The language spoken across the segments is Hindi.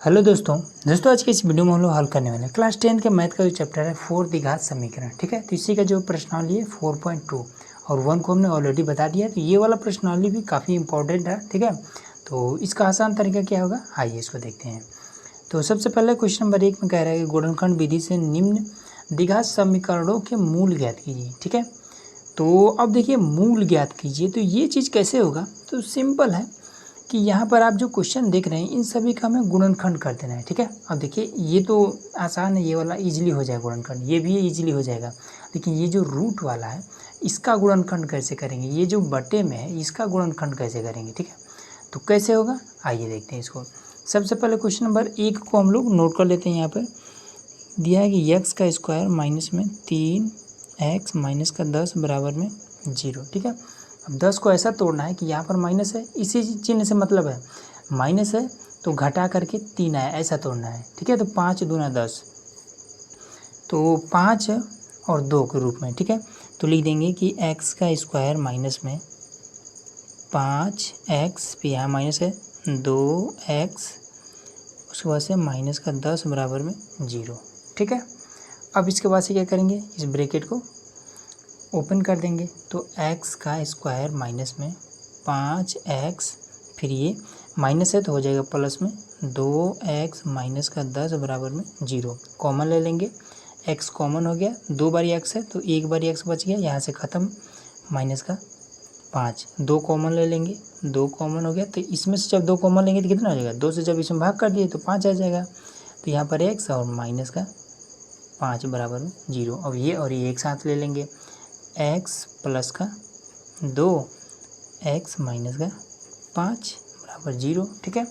हेलो दोस्तों आज की इस वीडियो में हम लोग हल करने वाले हैं क्लास 10 के मैथ का जो चैप्टर है 4 द्विघात समीकरण। ठीक है, तो इसी का जो प्रश्नावली है 4.2 और 1 को हमने ऑलरेडी बता दिया है। तो ये वाला प्रश्नावली भी काफ़ी इंपॉर्टेंट है। ठीक है, तो इसका आसान तरीका क्या होगा, आइए इसको देखते हैं। तो सबसे पहले क्वेश्चन नंबर 1 में कह रहा है कि गुणनखंड विधि से निम्न द्विघात समीकरणों के मूल ज्ञात कीजिए। ठीक है, तो अब देखिए मूल ज्ञात कीजिए, तो ये चीज़ कैसे होगा, तो सिंपल है कि यहाँ पर आप जो क्वेश्चन देख रहे हैं इन सभी का हमें गुणनखंड कर देना है। ठीक है, अब देखिए ये तो आसान है, ये वाला इजीली हो जाएगा गुणनखंड, ये भी इजीली हो जाएगा। लेकिन ये जो रूट वाला है इसका गुणनखंड कैसे करेंगे, ये जो बटे में है इसका गुणनखंड कैसे करेंगे। ठीक है, तो कैसे होगा आइए देखते हैं इसको। सबसे पहले क्वेश्चन नंबर 1 को हम लोग नोट कर लेते हैं। यहाँ पर दिया है कि x का स्क्वायर माइनस में 3x माइनस का 10 बराबर में 0। ठीक है, अब 10 को ऐसा तोड़ना है कि यहाँ पर माइनस है, इसी चिन्ह से मतलब है माइनस है तो घटा करके 3 आया, ऐसा तोड़ना है। ठीक है, तो 5 दूना 10, तो 5 और 2 के रूप में। ठीक है, तो लिख देंगे कि x का स्क्वायर माइनस में 5x, फिर यहाँ माइनस है 2x, उसके बाद से माइनस का 10 बराबर में 0। ठीक है, अब इसके बाद से क्या करेंगे, इस ब्रैकेट को ओपन कर देंगे, तो x का स्क्वायर माइनस में 5x, फिर ये माइनस है तो हो जाएगा प्लस में 2x माइनस का 10 बराबर में 0। कॉमन ले लेंगे, x कॉमन हो गया, 2 बार x है तो 1 बार x बच गया, यहाँ से ख़त्म, माइनस का 5, 2 कॉमन ले लेंगे, 2 कॉमन हो गया, तो इसमें से जब 2 कॉमन लेंगे तो कितना हो जाएगा, 2 से जब इसमें भाग कर दिए तो 5 आ जाएगा। तो यहाँ पर x और माइनस का 5 बराबर में 0। अब ये और ये एक साथ ले लेंगे, x प्लस का 2 x माइनस का 5 बराबर 0। ठीक है,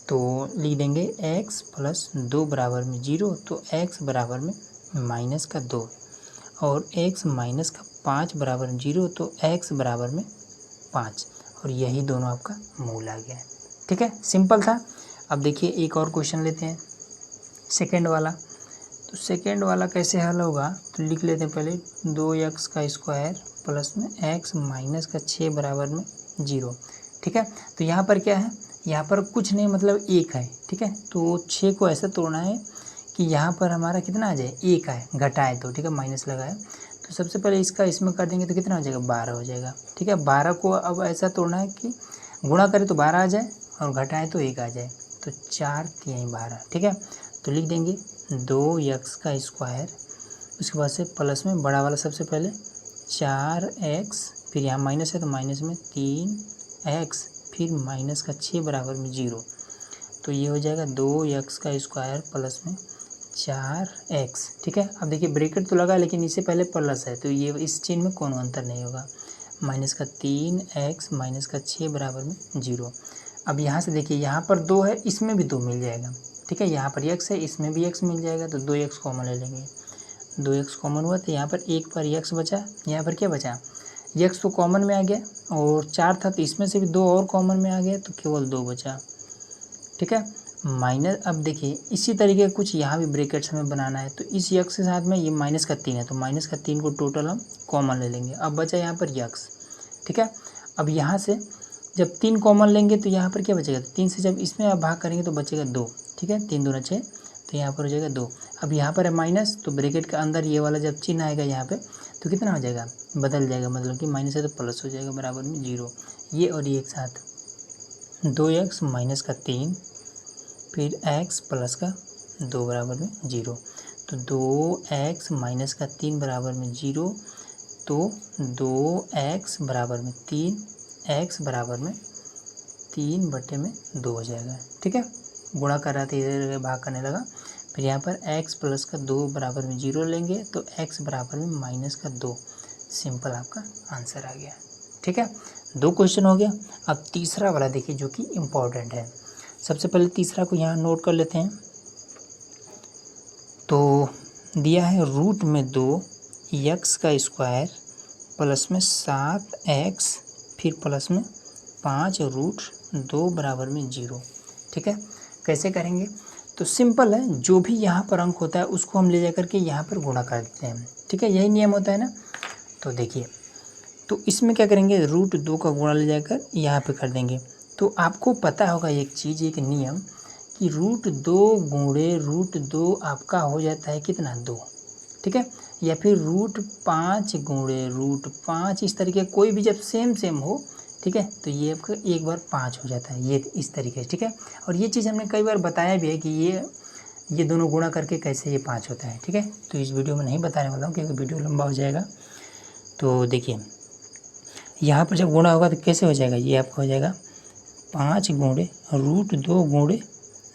तो लिख देंगे x प्लस 2 बराबर में 0, तो x बराबर में माइनस का 2 और x माइनस का 5 बराबर में 0, तो x बराबर में 5, और यही दोनों आपका मूल आ गया है। ठीक है, सिंपल था। अब देखिए एक और क्वेश्चन लेते हैं, सेकेंड वाला। तो सेकेंड वाला कैसे हल होगा, तो लिख लेते हैं पहले 2x का स्क्वायर प्लस में x माइनस का 6 बराबर में 0। ठीक है, तो यहाँ पर क्या है, यहाँ पर कुछ नहीं मतलब 1 है। ठीक है, तो 6 को ऐसा तोड़ना है कि यहाँ पर हमारा कितना आ जाए, 1 आए, घटाए तो। ठीक है, माइनस लगाए तो सबसे पहले इसका इसमें कर देंगे तो कितना हो जाएगा, 12 हो जाएगा। ठीक है, 12 को अब ऐसा तोड़ना है कि गुणा करें तो 12 आ जाए और घटाएं तो 1 आ जाए, तो 4 3 12। ठीक है, तो लिख देंगे 2x का स्क्वायर, उसके बाद से प्लस में बड़ा वाला सबसे पहले 4x, फिर यहाँ माइनस है तो माइनस में 3x, फिर माइनस का 6 बराबर में 0। तो ये हो जाएगा 2x का स्क्वायर प्लस में 4x। ठीक है, अब देखिए ब्रैकेट तो लगा लेकिन इससे पहले प्लस है तो ये इस चिन्ह में कोनो अंतर नहीं होगा, माइनस का 3x माइनस का 6 बराबर में 0। अब यहाँ से देखिए यहाँ पर 2 है, इसमें भी 2 मिल जाएगा। ठीक है, यहाँ पर x है, इसमें भी x मिल जाएगा, तो 2x कॉमन ले लेंगे, 2x कॉमन हुआ तो यहाँ पर 1 पर x बचा, यहाँ पर क्या बचा, x तो कॉमन में आ गया और 4 था तो इसमें से भी 2 और कॉमन में आ गया तो केवल 2 बचा। ठीक है, माइनस, अब देखिए इसी तरीके कुछ यहाँ भी ब्रैकेट्स हमें बनाना है, तो इस x के साथ में ये माइनस का 3 है तो माइनस का 3 को टोटल हम कॉमन ले लेंगे। अब बचा यहाँ पर x। ठीक है, अब यहाँ से जब 3 कॉमन लेंगे तो यहाँ पर क्या बचेगा, 3 से जब इसमें आप भाग करेंगे तो बचेगा 2। ठीक है, 3 दूना 6, तो यहाँ पर हो जाएगा 2। अब यहाँ पर है माइनस, तो ब्रैकेट के अंदर ये वाला जब चिन्ह आएगा यहाँ पे तो कितना हो जाएगा, बदल जाएगा, मतलब कि माइनस है तो प्लस हो जाएगा बराबर में 0। ये और ये एक साथ 2x माइनस का 3, फिर x प्लस का 2 बराबर में 0, तो 2x माइनस का 3 बराबर में 0, तो 2x बराबर में 3, x बराबर में 3 बटे में 2 हो जाएगा। ठीक है, गुणा कर रहा था इधर भाग करने लगा, फिर यहाँ पर x प्लस का 2 बराबर में 0 लेंगे तो x बराबर में माइनस का 2। सिंपल आपका आंसर आ गया। ठीक है, 2 क्वेश्चन हो गया। अब तीसरा वाला देखिए जो कि इम्पोर्टेंट है। सबसे पहले तीसरा को यहाँ नोट कर लेते हैं। तो दिया है रूट में 2x का स्क्वायर प्लस में 7x, फिर प्लस में 5 रूट 2 बराबर में 0। ठीक है, कैसे करेंगे, तो सिंपल है, जो भी यहाँ पर अंक होता है उसको हम ले जा करके यहाँ पर गुणा कर देते हैं। ठीक है, यही नियम होता है ना। तो देखिए, तो इसमें क्या करेंगे, रूट 2 का गुणा ले जाकर यहाँ पे कर देंगे। तो आपको पता होगा एक चीज़, एक नियम कि रूट 2 गुणे रूट 2 आपका हो जाता है कितना 2, ठीक है, या फिर रूट 5 गुणे रूट 5, इस तरीके कोई भी जब सेम सेम हो, ठीक है, तो ये आपका एक बार 5 हो जाता है, ये इस तरीके से, ठीक है। और ये चीज़ हमने कई बार बताया भी है कि ये दोनों गुणा करके कैसे ये 5 होता है, ठीक है। तो इस वीडियो में नहीं बताने वाला हूँ क्योंकि वीडियो लंबा हो जाएगा। तो देखिए यहाँ पर जब गुणा होगा तो कैसे हो जाएगा, ये आपका हो जाएगा 5 गुणे रूट 2 गुणे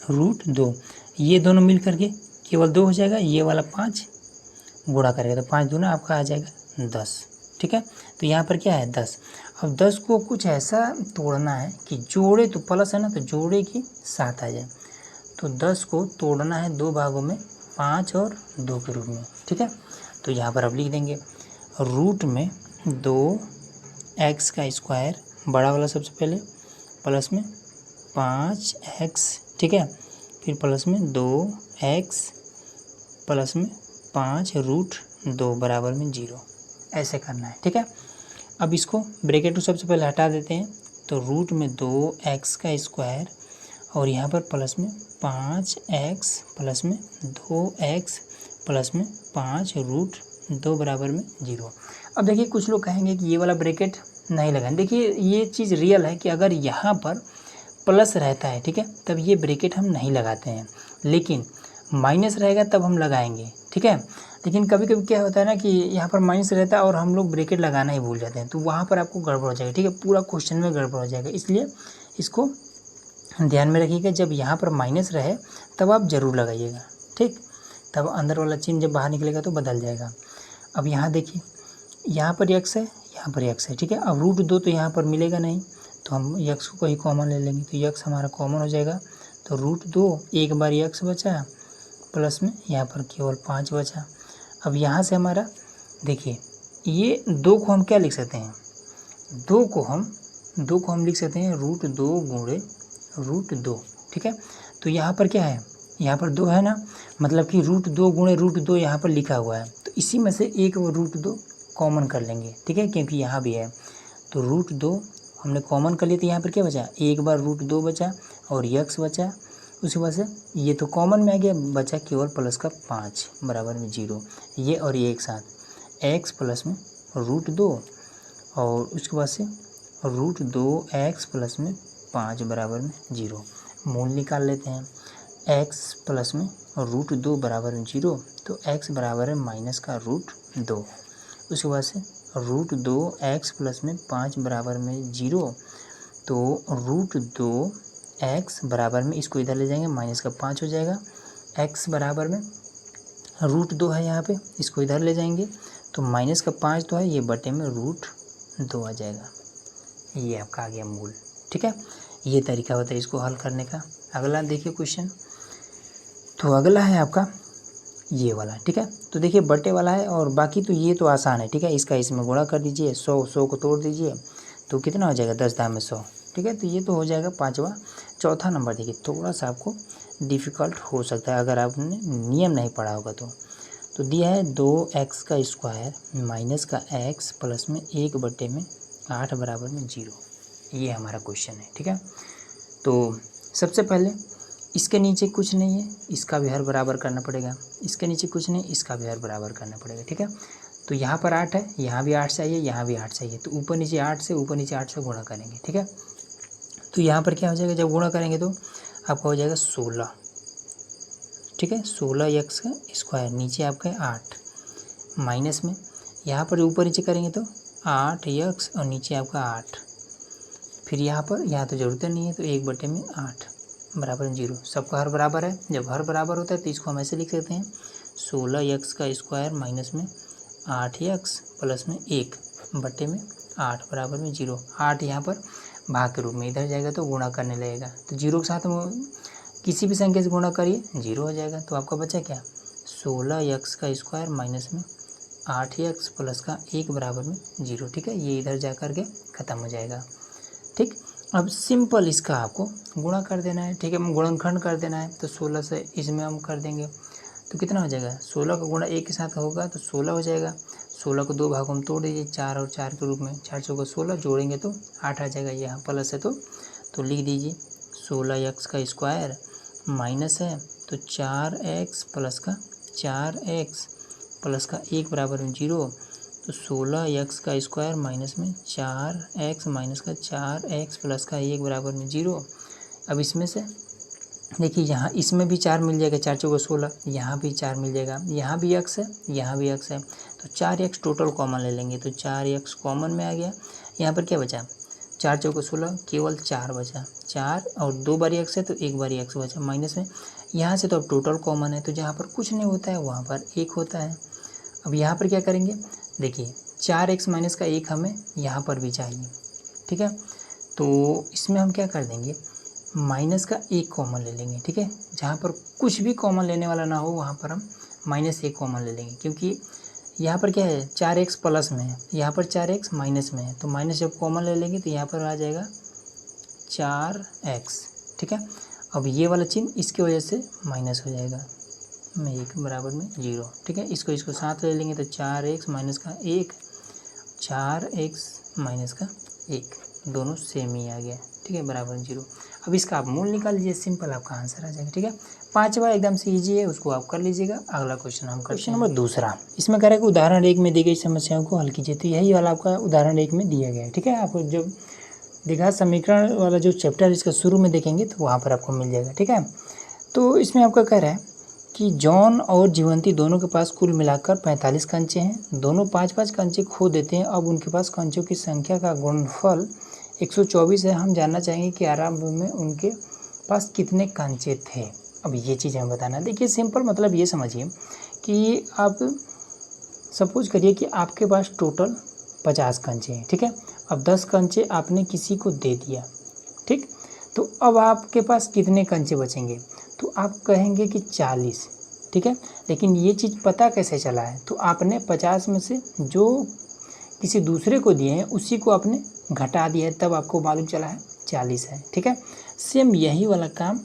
रूट 2, ये दोनों मिल करके केवल 2 हो जाएगा, ये वाला 5 गुणा करेगा तो 5 दूना आपका आ जाएगा 10, ठीक है। तो यहाँ पर क्या है 10। अब 10 को कुछ ऐसा तोड़ना है कि जोड़े तो प्लस है ना, तो जोड़े की 7 आ जाए। तो 10 को तोड़ना है 2 भागों में, 5 और 2 के रूप में, ठीक है। तो यहाँ पर अब लिख देंगे रूट में 2x का स्क्वायर बड़ा वाला सबसे पहले, प्लस में 5x, ठीक है, फिर प्लस में 2x प्लस में 5 रूट 2 बराबर में 0, ऐसे करना है, ठीक है। अब इसको ब्रैकेट को सबसे पहले हटा देते हैं, तो रूट में 2x का स्क्वायर और यहाँ पर प्लस में 5x प्लस में 2x प्लस में 5 रूट 2 बराबर में 0। अब देखिए कुछ लोग कहेंगे कि ये वाला ब्रैकेट नहीं लगाएं, देखिए ये चीज़ रियल है कि अगर यहाँ पर प्लस रहता है, ठीक है, तब ये ब्रैकेट हम नहीं लगाते हैं, लेकिन माइनस रहेगा तब हम लगाएंगे, ठीक है। लेकिन कभी कभी क्या होता है ना कि यहाँ पर माइनस रहता है और हम लोग ब्रैकेट लगाना ही भूल जाते हैं, तो वहाँ पर आपको गड़बड़ हो जाएगा, ठीक है, पूरा क्वेश्चन में गड़बड़ हो जाएगा। इसलिए इसको ध्यान में रखिएगा, जब यहाँ पर माइनस रहे तब आप ज़रूर लगाइएगा, ठीक, तब अंदर वाला चिन्ह जब बाहर निकलेगा तो बदल जाएगा। अब यहाँ देखिए यहाँ पर x है, यहाँ पर x है, ठीक है। अब रूट 2 तो यहाँ पर मिलेगा नहीं, तो हम x को कहीं कॉमन ले लेंगे, तो x हमारा कॉमन हो जाएगा, तो रूट 2 एक बार x बचा, प्लस में यहाँ पर केवल 5 बचा। अब यहाँ से हमारा देखिए ये 2 को हम क्या लिख सकते हैं, 2 को हम लिख सकते हैं रूट 2 गुणे रूट 2, ठीक है। तो यहाँ पर क्या है, यहाँ पर 2 है ना, मतलब कि रूट 2 गुणे रूट 2 यहाँ पर लिखा हुआ है, तो इसी में से एक रूट 2 कॉमन कर लेंगे, ठीक है, क्योंकि यहाँ भी है। तो रूट 2 हमने कॉमन कर लिया, तो यहाँ पर क्या बचा, एक बार रूट 2 बचा और x बचा, उसी वजह से ये तो कॉमन में आ गया, बचा केवल प्लस का 5 बराबर में 0, ये और ये एक साथ x प्लस में रूट 2 और उसके बाद से रूट 2x प्लस में 5 बराबर में 0। मूल निकाल लेते हैं, x प्लस में रूट 2 बराबर में 0, तो x बराबर है माइनस का रूट 2, उसके बाद से रूट 2x प्लस में 5 बराबर में 0, तो रूट 2x बराबर में, इसको इधर ले जाएंगे, माइनस का 5 हो जाएगा, x बराबर में रूट 2 है यहाँ पे, इसको इधर ले जाएंगे, तो माइनस का 5 तो है, ये बटे में रूट 2 आ जाएगा, ये आपका आ गया मूल, ठीक है। ये तरीका होता है इसको हल करने का। अगला देखिए क्वेश्चन, तो अगला है आपका ये वाला, ठीक है। तो देखिए बटे वाला है और बाकी तो ये तो आसान है, ठीक है। इसका इसमें गुणा कर दीजिए, 100 को तोड़ दीजिए, तो कितना हो जाएगा 10 दाम में 100, ठीक है। तो ये तो हो जाएगा पाँचवा। चौथा नंबर देखिए थोड़ा सा आपको डिफ़िकल्ट हो सकता है अगर आपने नियम नहीं पढ़ा होगा तो दिया है 2x का स्क्वायर माइनस का x प्लस में 1 बटे में 8 बराबर में 0, ये हमारा क्वेश्चन है, ठीक है। तो सबसे पहले इसके नीचे कुछ नहीं है, इसका भी हर बराबर करना पड़ेगा, इसके नीचे कुछ नहीं, इसका भी हर बराबर करना पड़ेगा, ठीक है। तो यहाँ पर 8 है, यहाँ भी 8 चाहिए, यहाँ भी 8 चाहिए, तो ऊपर नीचे 8 से गुणा करेंगे, ठीक है। तो यहाँ पर क्या हो जाएगा, जब गुणा करेंगे तो आपका हो जाएगा 16, ठीक है, 16x का स्क्वायर, नीचे आपका है 8, माइनस में यहाँ पर ऊपर नीचे करेंगे तो 8x और नीचे आपका 8, फिर यहाँ तो ज़रूरत नहीं है, तो 1 बटे में 8 बराबर 0, सबका हर बराबर है। जब हर बराबर होता है तो इसको हम ऐसे लिख सकते हैं 16x का स्क्वायर माइनस में 8x प्लस में 1 बटे में 8 बराबर में 0। 8 यहाँ पर भाग के रूप में इधर जाएगा तो गुणा करने लगेगा, तो 0 के साथ किसी भी संख्या से गुणा करिए 0 हो जाएगा। तो आपका बचा क्या, 16x का स्क्वायर माइनस में 8x प्लस का 1 बराबर में 0, ठीक है। ये इधर जा कर के ख़त्म हो जाएगा, ठीक। अब सिंपल इसका आपको गुणा कर देना है, ठीक है, गुणनखंड कर देना है, तो 16 से इसमें हम कर देंगे तो कितना हो जाएगा, 16 का गुणा 1 के साथ होगा तो 16 हो जाएगा। 16 को 2 भागों में तोड़ दीजिए, 4 और 4 के रूप में, 4 चौका 16 जोड़ेंगे तो 8 आ जाएगा, यहाँ प्लस है तो लिख दीजिए 16x का स्क्वायर माइनस है तो 4x प्लस का 1 बराबर में 0, तो 16x का स्क्वायर माइनस में 4x माइनस का 4x प्लस का 1 बराबर में 0। अब इसमें से देखिए यहाँ इसमें भी 4 मिल जाएगा, 4 चौका 16, यहाँ भी 4 मिल जाएगा, यहाँ भी x है, यहाँ भी x है, तो 4x टोटल कॉमन ले लेंगे, तो 4x कॉमन में आ गया। यहाँ पर क्या बचा, 4 चौका 16, केवल 4 बचा, 4 और 2 बारी x है तो 1 बारी x बचा माइनस में। यहाँ से तो अब टोटल कॉमन है, तो जहाँ पर कुछ नहीं होता है वहाँ पर 1 होता है। अब यहाँ पर क्या करेंगे, देखिए 4x माइनस का 1 हमें यहाँ पर भी चाहिए, ठीक है, तो इसमें हम क्या कर देंगे, माइनस का 1 कॉमन ले लेंगे, ठीक है, जहाँ पर कुछ भी कॉमन लेने वाला ना हो वहाँ पर हम -1 कॉमन ले लेंगे, क्योंकि यहाँ पर क्या है 4x प्लस में है, यहाँ पर 4x माइनस में है, तो माइनस जब कॉमन ले लेंगे तो यहाँ पर आ जाएगा 4x, ठीक है। अब ये वाला चिन्ह इसकी वजह से माइनस हो जाएगा, 1 बराबर में 0, ठीक है। इसको साथ ले लेंगे तो 4x माइनस का 1, 4x माइनस का 1, दोनों सेम ही आ गया, ठीक है, बराबर 0। अब इसका आप मूल निकाल लीजिए, सिंपल आपका आंसर आ जाएगा, ठीक है। 5वां एकदम से ईजी है, उसको आप कर लीजिएगा। अगला क्वेश्चन हम क्वेश्चन नंबर 2 इसमें कह रहा है कि उदाहरण 1 में दी गई समस्याओं को हल कीजिए, तो यही वाला आपका उदाहरण 1 में दिया गया है, ठीक है। आपको जब द्विघात समीकरण वाला जो चैप्टर इसका शुरू में देखेंगे तो वहाँ पर आपको मिल जाएगा, ठीक है। तो इसमें आपका कह रहा है कि जॉन और जीवंती दोनों के पास कुल मिलाकर 45 कंचे हैं, दोनों 5-5 कंचे खो देते हैं। अब उनके पास कंचों की संख्या का गुणनफल 124 है। हम जानना चाहेंगे कि आरंभ में उनके पास कितने कंचे थे। अब ये चीज़ हमें बताना है। देखिए सिंपल मतलब ये समझिए कि आप सपोज करिए कि आपके पास टोटल 50 कंचे हैं, ठीक है। अब 10 कंचे आपने किसी को दे दिया, ठीक, तो अब आपके पास कितने कंचे बचेंगे, तो आप कहेंगे कि 40, ठीक है। लेकिन ये चीज़ पता कैसे चला है, तो आपने 50 में से जो किसी दूसरे को दिए हैं उसी को आपने घटा दिया है, तब आपको मालूम चला है 40 है, ठीक है। सेम यही वाला काम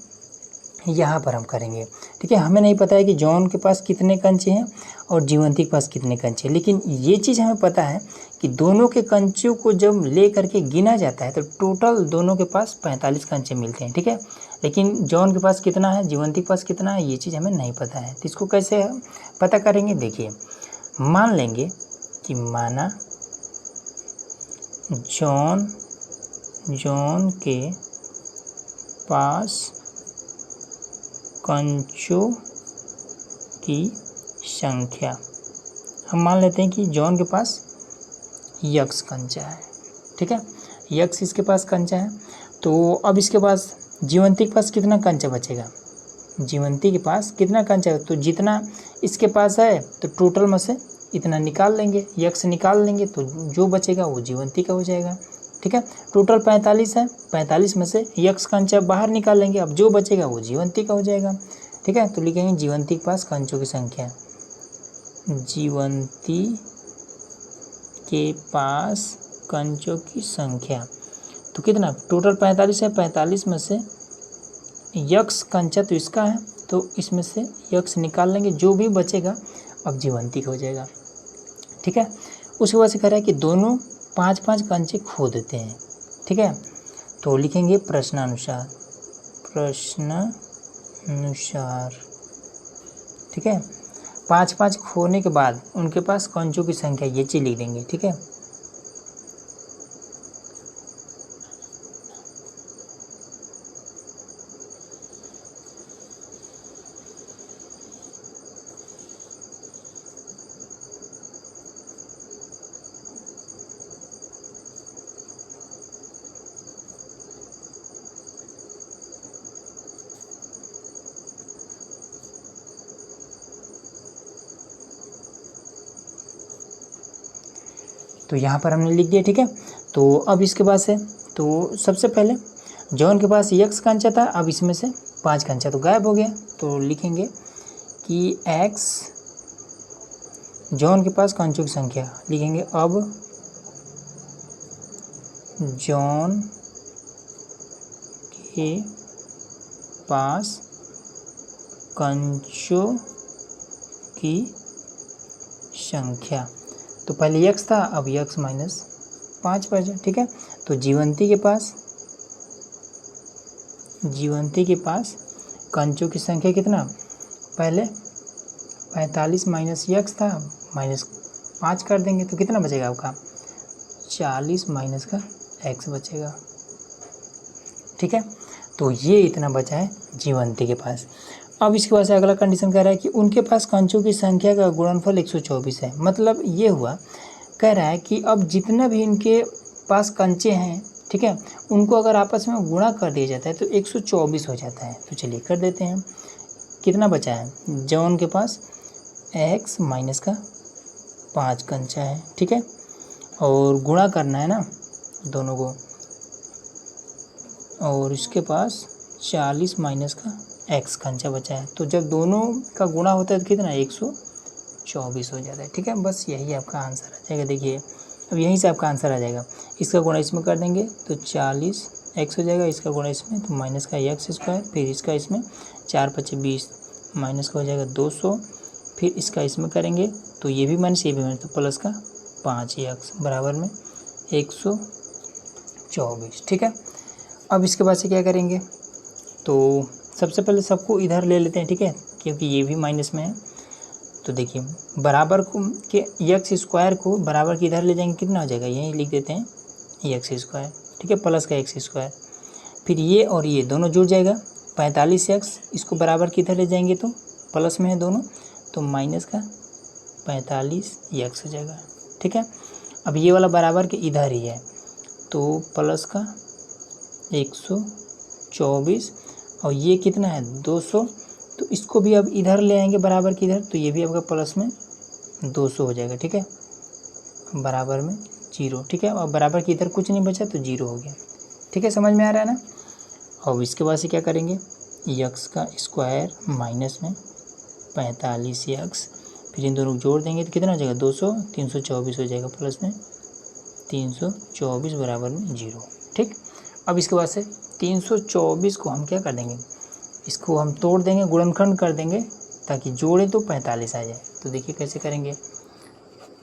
यहाँ पर हम करेंगे, ठीक है। हमें नहीं पता है कि जॉन के पास कितने कंचे हैं और जीवंती के पास कितने कंचे हैं, लेकिन ये चीज़ हमें पता है कि दोनों के कंचों को जब ले करके गिना जाता है तो टोटल दोनों के पास 45 कंचे मिलते हैं, ठीक है। लेकिन जॉन के पास कितना है, जीवंती के पास कितना है, ये चीज़ हमें नहीं पता है। तो इसको कैसे पता करेंगे, देखिए मान लेंगे कि माना जॉन के पास कंचों की संख्या, हम मान लेते हैं कि जॉन के पास x कंचा है, ठीक है, x इसके पास कंचा है। तो अब इसके पास जीवंती के पास कितना कंचा बचेगा, जीवंती के पास कितना कंचा है, तो जितना इसके पास है तो टोटल में से इतना निकाल लेंगे, x निकाल लेंगे, तो जो बचेगा वो जीवंती का हो जाएगा, ठीक है। टोटल 45 है, 45 में से x कंचा बाहर निकाल लेंगे, अब जो बचेगा वो जीवंती का हो जाएगा, ठीक है। तो लिखेंगे जीवंती के पास कंचों की संख्या, जीवंती के पास कंचों की संख्या, तो कितना टोटल 45 है, 45 में से x कंचा तो इसका है, तो इसमें से x निकाल लेंगे, जो भी बचेगा अब जीवंती का हो जाएगा, ठीक है। उसके बाद से कह रहा है कि दोनों 5-5 कंचे खो देते हैं, ठीक है। तो लिखेंगे प्रश्नानुसार, ठीक है। 5-5 खोने के बाद उनके पास कंचों की संख्या, ये चीज़ लिख देंगे, ठीक है। तो यहाँ पर हमने लिख दिया, ठीक है। तो अब इसके बाद से तो सबसे पहले जॉन के पास x कंचा था, अब इसमें से 5 कंचा तो गायब हो गया, तो लिखेंगे कि x जॉन के पास कंचों की संख्या, लिखेंगे अब जॉन के पास कंचों की संख्या, तो पहले x था, अब x माइनस 5 बचा, ठीक है। तो जीवंती के पास कंचों की संख्या कितना, पहले 45 माइनस यक्स था, -5 कर देंगे तो कितना बचेगा आपका, 40 माइनस का एक्स बचेगा। ठीक है, तो ये इतना बचा है जीवंती के पास। अब इसके बाद से अगला कंडीशन कह रहा है कि उनके पास कंचों की संख्या का गुणनफल 124 है। मतलब ये हुआ, कह रहा है कि अब जितना भी इनके पास कंचे हैं, ठीक है, उनको अगर आपस में गुणा कर दिया जाता है तो 124 हो जाता है। तो चलिए कर देते हैं। कितना बचा है, जो उनके पास x माइनस का 5 कंचा है, ठीक है, और गुणा करना है ना दोनों को, और इसके पास 40 माइनस का x कंचा बचा है। तो जब दोनों का गुणा होता है तो कितना, 124 हो जाता है। ठीक है, बस यही आपका आंसर आ जाएगा। देखिए अब यहीं से आपका आंसर आ जाएगा। इसका गुणा इसमें कर देंगे तो 40 x हो जाएगा, इसका गुणा इसमें तो माइनस का x स्क्वायर, फिर इसका इसमें 4 × 5 = 20, माइनस का हो जाएगा 200, फिर इसका इसमें करेंगे तो ये भी माइनस ये भी माइनस, तो प्लस का 5x बराबर में 124। ठीक है, अब इसके बाद से क्या करेंगे, तो सबसे पहले सबको इधर ले लेते हैं, ठीक है, क्योंकि ये भी माइनस में है। तो देखिए बराबर को के एक्स स्क्वायर को बराबर के इधर ले जाएंगे, कितना हो जाएगा, यहीं लिख देते हैं एक्स स्क्वायर, ठीक है, प्लस का एक्स स्क्वायर, फिर ये और ये दोनों जुड़ जाएगा 45x, इसको बराबर के इधर ले जाएंगे तो प्लस में है दोनों, तो माइनस का 45x हो जाएगा। ठीक है, अब ये वाला बराबर के इधर ही है तो प्लस का 124, और ये कितना है 200, तो इसको भी अब इधर ले आएंगे बराबर की इधर, तो ये भी आपका प्लस में 200 हो जाएगा। ठीक है, बराबर में 0। ठीक है, अब बराबर की इधर कुछ नहीं बचा तो 0 हो गया। ठीक है, समझ में आ रहा है ना। अब इसके बाद से क्या करेंगे, यक्स का स्क्वायर माइनस में 45x, फिर इन दोनों को जोड़ देंगे तो कितना हो जाएगा 200, 324 हो जाएगा, प्लस में 324 बराबर में 0। ठीक, अब इसके बाद से 324 को हम क्या कर देंगे, इसको हम तोड़ देंगे, गुणनखंड कर देंगे ताकि जोड़े तो 45 आ जाए। तो देखिए कैसे करेंगे,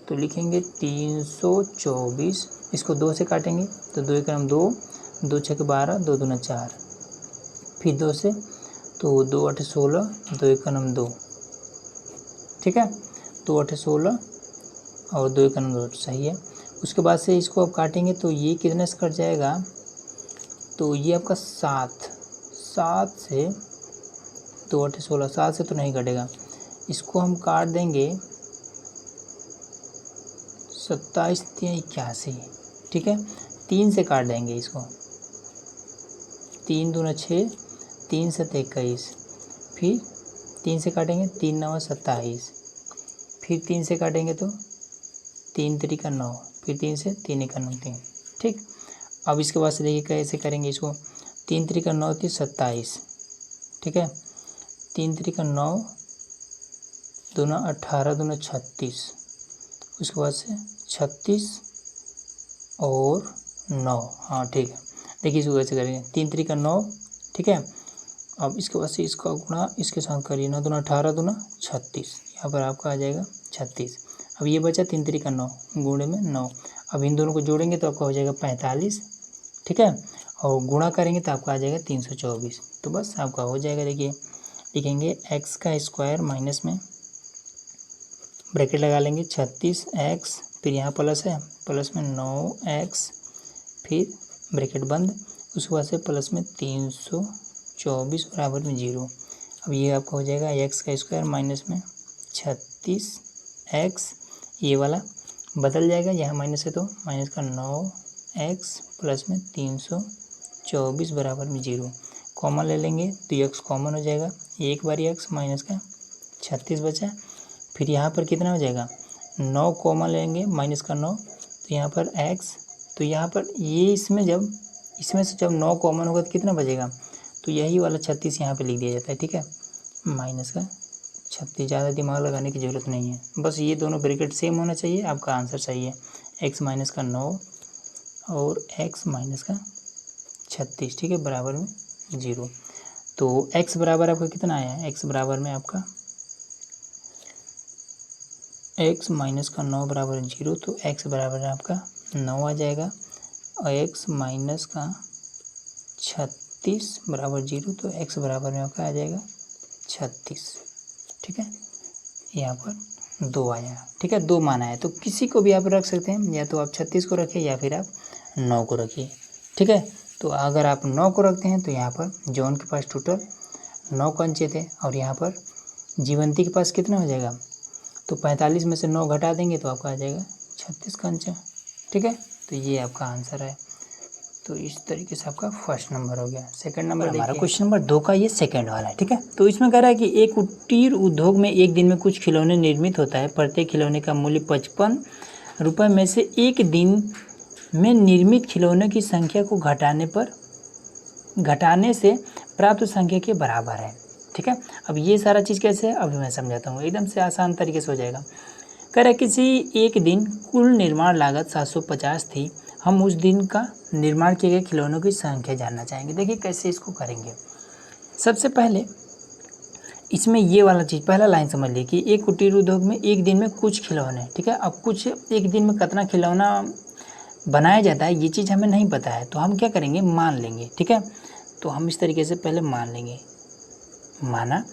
तो लिखेंगे 324, इसको 2 से काटेंगे तो 2 × 2, 2 × 6 = 12, 2 × 2 = 4, फिर 2 से तो 2 × 8 = 16, 2 × 1 = 2। ठीक है, 2 × 8 = 16 और 2 × 1 = 2, सही है। उसके बाद से इसको अब काटेंगे तो ये कितने से कट जाएगा, तो ये आपका 7 से 2 × 8 = 16, 7 से तो नहीं कटेगा, इसको हम काट देंगे 27 × 81। ठीक है, 3 से काट देंगे इसको, 3 × 2 = 6, 3 × 7 = 21, फिर 3 से काटेंगे 3 × 9 = 27, फिर 3 से काटेंगे तो 3 × 3 = 9, फिर 3 से 3 × 9 = 3। ठीक, अब इसके बाद से देखिए कैसे करेंगे इसको, 3 × 3 = 9, 3 × 27। ठीक है, 3 × 3 = 9, 2 × 18, 2 × 36, उसके बाद से 36 और 9, हाँ ठीक है। देखिए इसको कैसे करेंगे, 3 × 3 = 9, ठीक है, अब इसके बाद से इसका गुणा इसके साथ करिए, 9 × 2 = 18, 2 × 36, यहाँ पर आपका आ जाएगा 36। अब ये बचा 3 × 3 = 9 गुणे में 9, अब इन दोनों को जोड़ेंगे तो आपका हो जाएगा 45। ठीक है, और गुणा करेंगे तो आपका आ जाएगा 324। तो बस आपका हो जाएगा। देखिए लिखेंगे x का स्क्वायर माइनस में ब्रैकेट लगा लेंगे 36x, फिर यहाँ प्लस है, प्लस में 9x, फिर ब्रैकेट बंद, उसके बाद से प्लस में 324 बराबर में 0। अब ये आपका हो जाएगा x का स्क्वायर माइनस में 36x, ये वाला बदल जाएगा, यहाँ माइनस है तो माइनस का 9x प्लस में 324 बराबर में 0। कॉमन ले लेंगे तो x कॉमन हो जाएगा, एक बार x माइनस का 36 बचा, फिर यहाँ पर कितना हो जाएगा 9 कॉमन लेंगे, माइनस का 9, तो यहाँ पर x, तो यहाँ पर ये इसमें से जब 9 कॉमन होगा तो कितना बचेगा, तो यही वाला 36 यहाँ पे लिख दिया जाता है। ठीक है, माइनस का 36, ज़्यादा दिमाग लगाने की ज़रूरत नहीं है, बस ये दोनों ब्रैकेट सेम होना चाहिए, आपका आंसर सही है। x माइनस का 9 और x माइनस का 36, ठीक है, बराबर में 0। तो x बराबर आपका कितना आया है, x बराबर में आपका x माइनस का 9 बराबर 0, तो x बराबर आपका 9 आ जाएगा, और x माइनस का 36 बराबर 0, तो x बराबर में आपका आ जाएगा 36। ठीक है, यहाँ पर 2 आया। ठीक है, 2 मान आया, तो किसी को भी आप रख सकते हैं, या तो आप 36 को रखिए या फिर आप 9 को रखिए। ठीक है, तो अगर आप 9 को रखते हैं तो यहाँ पर जॉन के पास टोटल 9 कंचे थे, और यहाँ पर जीवंती के पास कितना हो जाएगा, तो 45 में से 9 घटा देंगे तो आपका आ जाएगा 36 कंचा। ठीक है, तो ये आपका आंसर है। तो इस तरीके से आपका फर्स्ट नंबर हो गया। सेकंड नंबर हमारा क्वेश्चन नंबर 2 का ये सेकंड वाला है। ठीक है, तो इसमें कह रहा है कि एक कुटीर उद्योग में एक दिन में कुछ खिलौने निर्मित होता है। प्रत्येक खिलौने का मूल्य 55 रुपये में से एक दिन में निर्मित खिलौने की संख्या को घटाने से प्राप्त संख्या के बराबर है। ठीक है, अब ये सारा चीज़ कैसे है अभी मैं समझाता हूँ, एकदम से आसान तरीके से हो जाएगा। कह रहा है किसी एक दिन कुल निर्माण लागत 750 थी। हम उस दिन का निर्माण किए गए खिलौनों की संख्या जानना चाहेंगे। देखिए कैसे इसको करेंगे। सबसे पहले इसमें ये वाला चीज़, पहला लाइन समझ लीजिए कि एक कुटीर उद्योग में एक दिन में कुछ खिलौने। ठीक है, अब कुछ एक दिन में कितना खिलौना बनाया जाता है ये चीज़ हमें नहीं पता है, तो हम क्या करेंगे, मान लेंगे। ठीक है, तो हम इस तरीके से पहले मान लेंगे। माना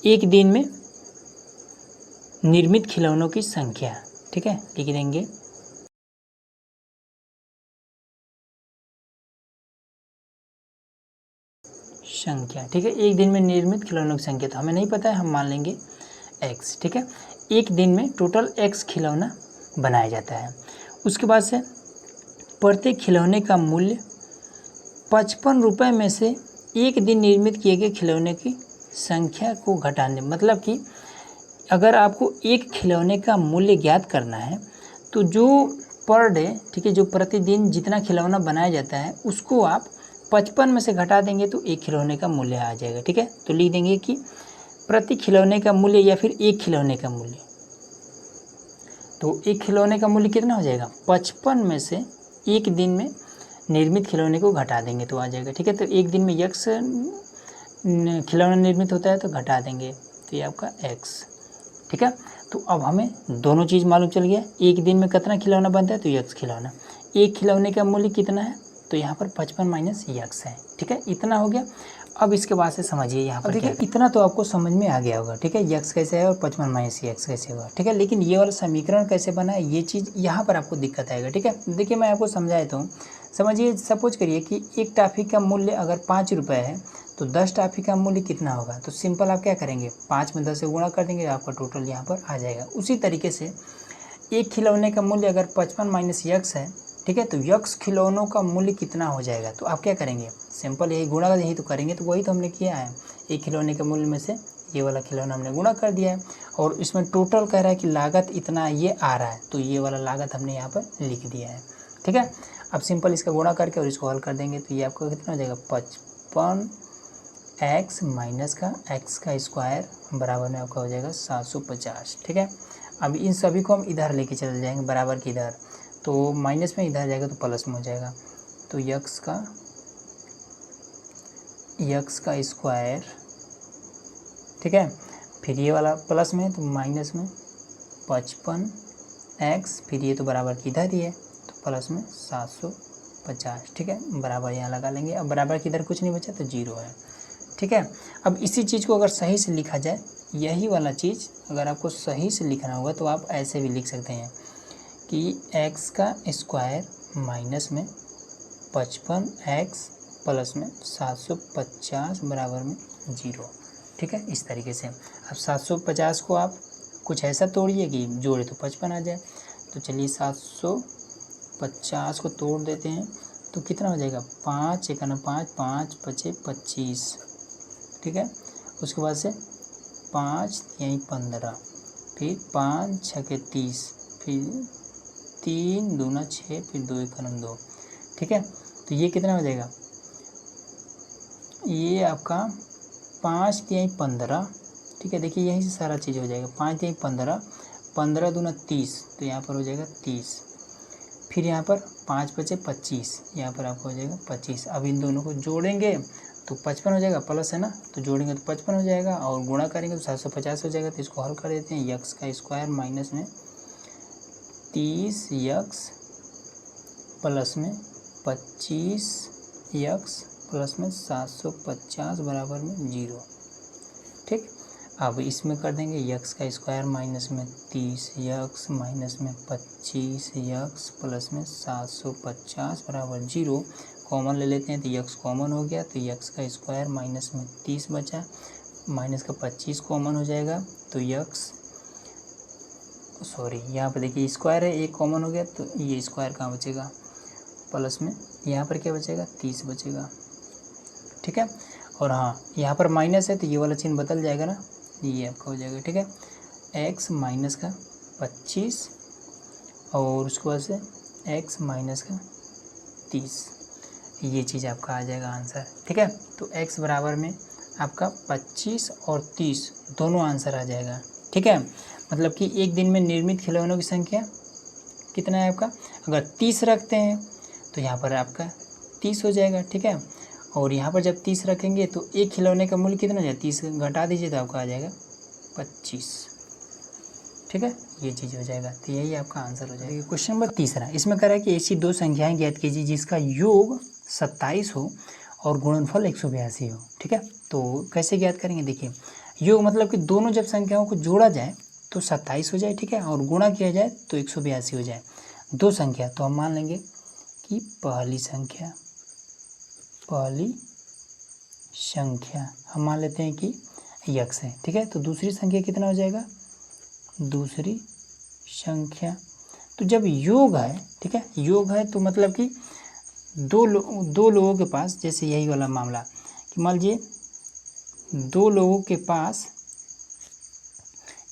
एक दिन में निर्मित खिलौनों की संख्या। ठीक है, लिख देंगे संख्या। ठीक है, एक दिन में निर्मित खिलौनों की संख्या तो हमें नहीं पता है, हम मान लेंगे x। ठीक है, एक दिन में टोटल x खिलौना बनाया जाता है। उसके बाद से प्रत्येक खिलौने का मूल्य 55 रुपये में से एक दिन निर्मित किए गए खिलौने की संख्या को घटाने, मतलब कि अगर आपको एक खिलौने का मूल्य ज्ञात करना है तो जो पर डे, ठीक है, जो प्रतिदिन जितना खिलौना बनाया जाता है उसको आप 55 में से घटा देंगे तो एक खिलौने का मूल्य आ जाएगा। ठीक है, तो लिख देंगे कि प्रति खिलौने का मूल्य या फिर एक खिलौने का मूल्य, तो एक खिलौने का मूल्य कितना हो जाएगा, 55 में से एक दिन में निर्मित खिलौने को घटा देंगे तो आ जाएगा। ठीक है, तो एक दिन में x खिलौना निर्मित होता है तो घटा देंगे तो ये आपका x। ठीक है, तो अब हमें दोनों चीज़ मालूम चल गया, एक दिन में कितना खिलौना बनता है तो x खिलौना, एक खिलौने का मूल्य कितना है तो यहाँ पर 55 माइनस x है। ठीक है, इतना हो गया। अब इसके बाद से समझिए यहाँ पर देखिए, इतना तो आपको समझ में आ गया होगा। ठीक है, x कैसे है और 55 माइनस x कैसे होगा। ठीक है, लेकिन ये वाला समीकरण कैसे बना है ये चीज़ यहाँ पर आपको दिक्कत आएगा। ठीक है, देखिए मैं आपको समझा देता हूँ। समझिए, सपोज करिए कि एक टॉफ़ी का मूल्य अगर 5 रुपये है तो 10 टॉफ़ी का मूल्य कितना होगा, तो सिंपल आप क्या करेंगे, 5 में 10 से गुणा कर देंगे, आपका टोटल यहाँ पर आ जाएगा। उसी तरीके से एक खिलौने का मूल्य अगर 55 माइनस x है, ठीक है, तो x खिलौनों का मूल्य कितना हो जाएगा, तो आप क्या करेंगे, सिंपल यही गुणा यही तो करेंगे, तो वही तो हमने किया है। एक खिलौने के मूल्य में से ये वाला खिलौना हमने गुणा कर दिया है, और इसमें टोटल कह रहा है कि लागत इतना ये आ रहा है, तो ये वाला लागत हमने यहाँ पर लिख दिया है। ठीक है, अब सिंपल इसका गुणा करके और इसको हल कर देंगे तो ये आपको कितना हो जाएगा, 55x माइनस का x का स्क्वायर बराबर में आपका हो जाएगा 750। ठीक है, अब इन सभी को हम इधर लेके चले जाएंगे बराबर की इधर, तो माइनस में इधर जाएगा तो प्लस में हो जाएगा, तो x का स्क्वायर। ठीक है, फिर ये वाला प्लस में तो माइनस में 55x, फिर ये तो बराबर की इधर ही है तो प्लस में 750। ठीक है, बराबर यहाँ लगा लेंगे। अब बराबर की इधर कुछ नहीं बचा तो 0 है। ठीक है, अब इसी चीज़ को अगर सही से लिखा जाए, यही वाला चीज़ अगर आपको सही से लिखना होगा तो आप ऐसे भी लिख सकते हैं कि x का स्क्वायर माइनस में 55x प्लस में 750 बराबर में 0। ठीक है, इस तरीके से। अब 750 को आप कुछ ऐसा तोड़िए कि जोड़े तो 55 आ जाए, तो चलिए 750 को तोड़ देते हैं तो कितना हो जाएगा, 5 1 5 5 5 25। ठीक है, उसके बाद से 5 यहीं 15, फिर 5 6 30, फिर 3 2 6, फिर 2 1 2। ठीक है, तो ये कितना हो जाएगा, ये आपका 5 यहीं 15। ठीक है, देखिए यहीं से सारा चीज़ हो जाएगा, 5 यहीं 15, 15 दूना 30, तो यहाँ पर हो जाएगा 30। फिर यहाँ पर 5 बचे 25, यहाँ पर आपको हो जाएगा 25। अब इन दोनों को जोड़ेंगे तो 55 हो जाएगा, प्लस है ना, तो जोड़ेंगे तो 55 हो जाएगा, और गुणा करेंगे तो 750 हो जाएगा। तो इसको हल कर देते हैं, x का स्क्वायर माइनस में 30x प्लस में 25x प्लस में 750 बराबर में 0। ठीक, अब इसमें कर देंगे यक्स का स्क्वायर माइनस में 30 यक्स माइनस में 25 यक्स प्लस में 750 बराबर 0। कॉमन ले लेते हैं तो यक्स कॉमन हो गया, तो यक्स का स्क्वायर माइनस में 30 बचा, माइनस का 25 कॉमन हो जाएगा, तो यक्स सॉरी यहाँ पर देखिए स्क्वायर है, एक कॉमन हो गया तो ये स्क्वायर कहाँ बचेगा, प्लस में यहाँ पर क्या बचेगा 30 बचेगा। ठीक है, और हाँ यहाँ पर माइनस है तो ये वाला चिन्ह बदल जाएगा ना, ये आपका हो जाएगा। ठीक है, x माइनस का 25 और उसके बाद से x माइनस का 30, ये चीज़ आपका आ जाएगा आंसर। ठीक है, तो x बराबर में आपका 25 और 30 दोनों आंसर आ जाएगा। ठीक है, मतलब कि एक दिन में निर्मित खिलौनों की संख्या कितना है आपका, अगर 30 रखते हैं तो यहाँ पर आपका 30 हो जाएगा। ठीक है, और यहाँ पर जब 30 रखेंगे तो एक खिलौने का मूल्य कितना हो जाएगा, 30 घटा दीजिए तो आपका आ जाएगा 25। ठीक है, ये चीज़ हो जाएगा, तो यही आपका आंसर हो जाएगा। क्वेश्चन नंबर तीसरा, इसमें कह रहा है कि ऐसी दो संख्याएं ज्ञात कीजिए जिसका योग 27 हो और गुणनफल 182 हो। ठीक है, तो कैसे ज्ञात करेंगे, देखिए योग मतलब कि दोनों जब संख्याओं को जोड़ा जाए तो 27 हो जाए। ठीक है, और गुणा किया जाए तो 182 हो जाए। दो संख्या तो हम मान लेंगे कि पहली संख्या हम मान लेते हैं कि यक्स है। ठीक है, तो दूसरी संख्या कितना हो जाएगा, दूसरी संख्या, तो जब योग है, ठीक है योग है तो मतलब कि दो लोगों के पास, जैसे यही वाला मामला कि मान लीजिए दो लोगों के पास,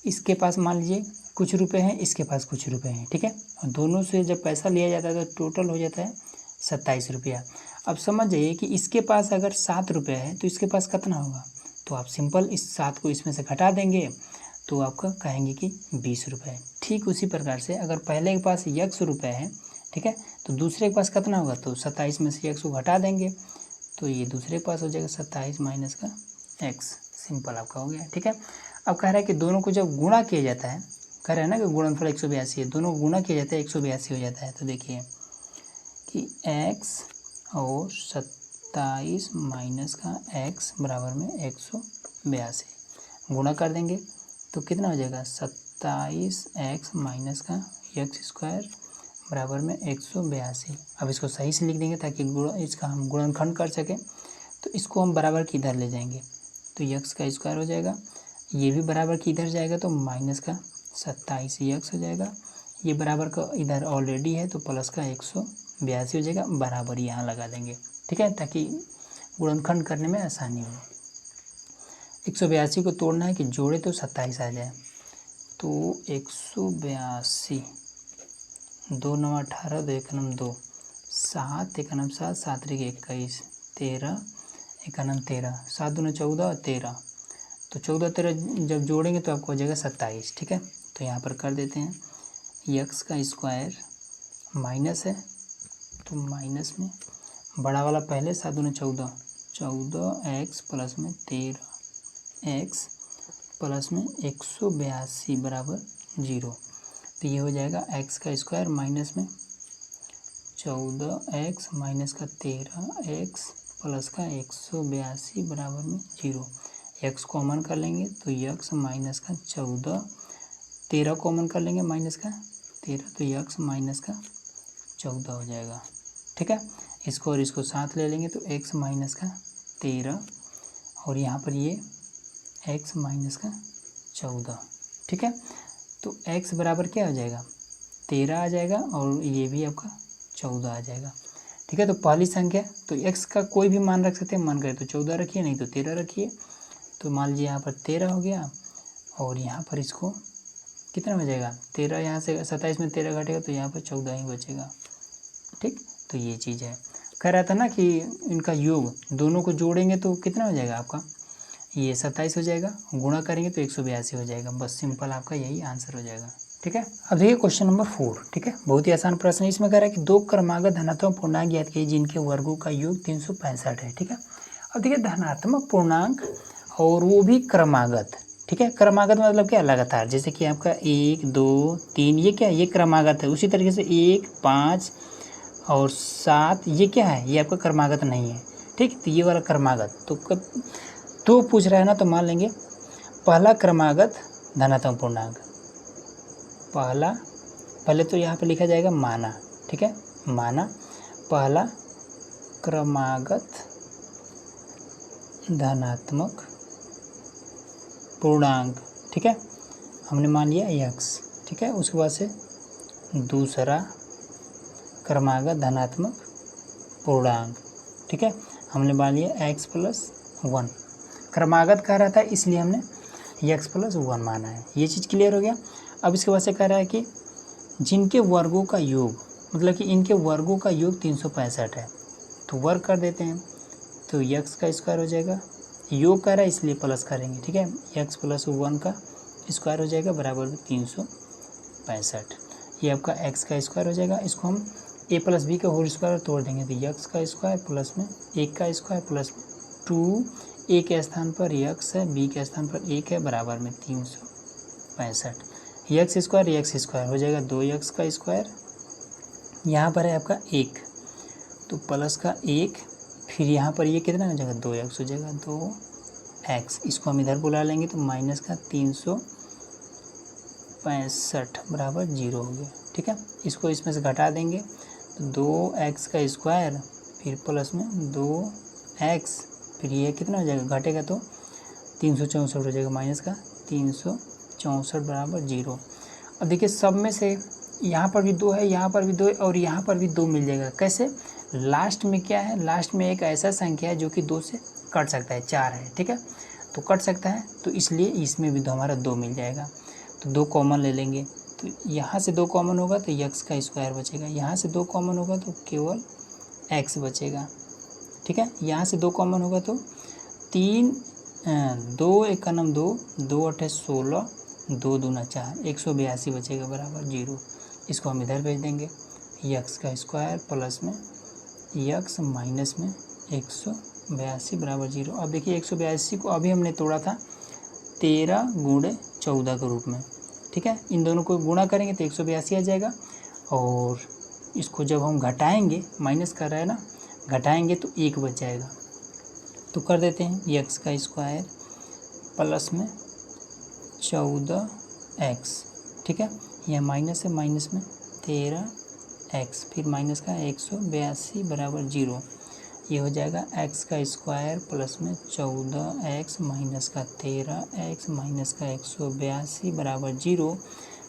इसके पास मान लीजिए कुछ रुपए हैं, इसके पास कुछ रुपए हैं। ठीक है, और दोनों से जब पैसा लिया जाता है तो टोटल हो जाता है 27 रुपया। अब समझ जाइए कि इसके पास अगर 7 रुपये है तो इसके पास कितना होगा, तो आप सिंपल इस 7 को इसमें से घटा देंगे तो आपका कहेंगे कि 20 रुपये। ठीक उसी प्रकार से अगर पहले के पास यक्स रुपये है, ठीक है, तो दूसरे के पास कितना होगा, तो 27 में से यक्स को घटा देंगे तो ये दूसरे के पास हो जाएगा 27 माइनस का एक्स, सिंपल आपका हो गया। ठीक है, अब कह रहा है कि दोनों को जब गुणा किया जाता है, कह रहा है ना कि गुणनफल 182 है, दोनों को गुणा किया जाता है 182 हो जाता है। तो देखिए कि x और 27 माइनस का x बराबर में 182, गुणा कर देंगे तो कितना हो जाएगा 27x माइनस का x स्क्वायर बराबर में 182। अब इसको सही से लिख देंगे ताकि इसका हम गुणनखंड कर सकें, तो इसको हम बराबर की इधर ले जाएंगे तो x का स्क्वायर हो जाएगा, ये भी बराबर की इधर जाएगा तो माइनस का 27 x हो जाएगा, ये बराबर का इधर ऑलरेडी है तो प्लस का 182 हो जाएगा, बराबर यहाँ लगा देंगे। ठीक है, ताकि गुणनखंड करने में आसानी हो। 182 को तोड़ना है कि जोड़े तो 27 आ जाए, तो 182 2 9 18 2 1 9 2 7 1 9 7 7 21 13 1 9 13 7 2 14 13, तो 14 13 जब जोड़ेंगे तो आपको हो जाएगा 27। ठीक है, तो यहाँ पर कर देते हैं यक्स का स्क्वायर माइनस है तो माइनस में बड़ा वाला पहले 7 दूनी 14 14 एक्स प्लस में 13 एक्स प्लस में 182 बराबर 0, तो ये हो जाएगा एक्स का स्क्वायर माइनस में 14 एक्स माइनस का 13 एक्स प्लस का 182 बराबर में 0। एक्स कॉमन कर लेंगे तो एक्स माइनस का 14, 13 कॉमन कर लेंगे माइनस का 13 तो एक्स माइनस का 14 हो जाएगा। ठीक है, इसको और इसको साथ ले लेंगे तो एक्स माइनस का 13 और यहाँ पर ये एक्स माइनस का 14। ठीक है, तो एक्स बराबर क्या हो जाएगा 13 आ जाएगा और ये भी आपका 14 आ जाएगा। ठीक है, तो पहली संख्या तो एक्स का कोई भी मान रख सकते हैं, मन करे तो 14 रखिए नहीं तो 13 रखिए, तो मान लीजिए यहाँ पर 13 हो गया और यहाँ पर इसको कितना हो जाएगा 13, यहाँ से 27 में 13 घटेगा तो यहाँ पर 14 ही बचेगा। ठीक, तो ये चीज़ है, कह रहा था ना कि इनका योग दोनों को जोड़ेंगे तो कितना हो जाएगा आपका ये 27 हो जाएगा, गुणा करेंगे तो 182 हो जाएगा, बस सिंपल आपका यही आंसर हो जाएगा। ठीक है, अब देखिए क्वेश्चन नंबर 4। ठीक है, बहुत ही आसान प्रश्न है, इसमें कह रहा है कि दो क्रमागत धनात्मक पूर्णांक ज्ञात कीजिए जिनके वर्गों का योग 365 है। ठीक है, अब देखिए धनात्मक पूर्णांक और वो भी क्रमागत। ठीक है, क्रमागत मतलब क्या लगातार, जैसे कि आपका 1 2 3 ये क्या है ये क्रमागत है, उसी तरीके से 1 5 और 7 ये क्या है ये आपका क्रमागत नहीं है। ठीक। तो ये वाला क्रमागत तो पूछ रहा है ना, तो मान लेंगे पहला क्रमागत धनात्मक पूर्णांक, पहले तो यहाँ पे लिखा जाएगा माना, ठीक है, माना पहला क्रमागत धनात्मक पूर्णांक, ठीक है, हमने मान लिया x, ठीक है। उसके बाद से दूसरा क्रमागत धनात्मक पूर्णांक, ठीक है, हमने मान लिया x+1। क्रमागत कह रहा था इसलिए हमने x+1 माना है। ये चीज़ क्लियर हो गया। अब इसके बाद से कह रहा है कि जिनके वर्गों का योग, मतलब कि इनके वर्गों का योग 365 है, तो वर्ग कर देते हैं, तो x का स्क्वायर हो जाएगा, योग कर रहा है इसलिए प्लस करेंगे, ठीक है, x+1 का स्क्वायर हो जाएगा बराबर 365। ये आपका x का स्क्वायर हो जाएगा। इसको हम a+b का होल स्क्वायर तोड़ देंगे, तो x का स्क्वायर प्लस में 1 का स्क्वायर प्लस में 2, a के स्थान पर x है, b के स्थान पर 1 है, बराबर में 365। x स्क्वायर हो जाएगा 2x का स्क्वायर, यहाँ पर है आपका 1, तो प्लस का 1, फिर यहाँ पर ये कितना हो जाएगा 2x हो जाएगा, 2x, इसको हम इधर बुला लेंगे तो माइनस का 365 बराबर 0 हो गया, ठीक है। इसको इसमें से घटा देंगे तो 2x का स्क्वायर फिर प्लस में 2x, फिर ये कितना हो जाएगा, घटेगा तो 364 हो जाएगा, माइनस का 364 बराबर 0। अब देखिए सब में से यहाँ पर भी 2 है, यहाँ पर भी 2 है और यहाँ पर भी 2 मिल जाएगा। कैसे? लास्ट में क्या है, लास्ट में एक ऐसा संख्या है जो कि 2 से कट सकता है, 4 है, ठीक है, तो कट सकता है, तो इसलिए इसमें भी हमारा 2 मिल जाएगा। तो 2 कॉमन ले लेंगे, तो यहाँ से 2 कॉमन होगा तो x का स्क्वायर बचेगा, यहाँ से 2 कॉमन होगा तो केवल x बचेगा, ठीक है। यहाँ से 2 कॉमन होगा तो 2 1 का नाम 2, 2 8 16, 2 दूना 4, 182 बचेगा बराबर 0। इसको हम इधर भेज देंगे, x का स्क्वायर प्लस में x माइनस में 182 बराबर 0। अब देखिए 182 को अभी हमने तोड़ा था 13 × 14 के रूप में, ठीक है। इन दोनों को गुणा करेंगे तो 182 आ जाएगा, और इसको जब हम घटाएंगे, माइनस कर रहा है ना, घटाएंगे तो 1 बच जाएगा। तो कर देते हैं x का स्क्वायर प्लस में 14x, ठीक है, यह माइनस है, माइनस में 13x, फिर माइनस का 182 बराबर 0। ये हो जाएगा x का स्क्वायर प्लस में 14x माइनस का 13x माइनस का 182 बराबर 0।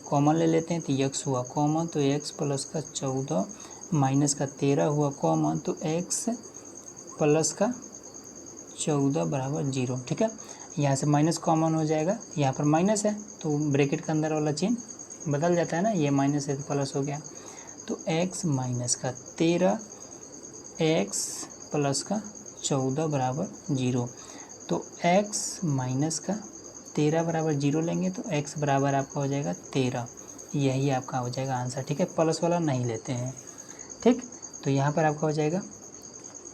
कॉमन ले लेते हैं तो x हुआ कॉमन, तो x प्लस का 14 माइनस का 13 हुआ कॉमन, तो x प्लस का 14 बराबर 0, ठीक है। यहाँ से माइनस कॉमन हो जाएगा, यहाँ पर माइनस है तो ब्रैकेट के अंदर वाला चिन्ह बदल जाता है ना, ये माइनस है तो प्लस हो गया, तो x माइनस का 13 x प्लस का 14 बराबर 0। तो x माइनस का 13 बराबर 0 लेंगे तो x बराबर आपका हो जाएगा 13, यही आपका हो जाएगा आंसर, ठीक है। प्लस वाला नहीं लेते हैं, ठीक। तो यहाँ पर आपका हो जाएगा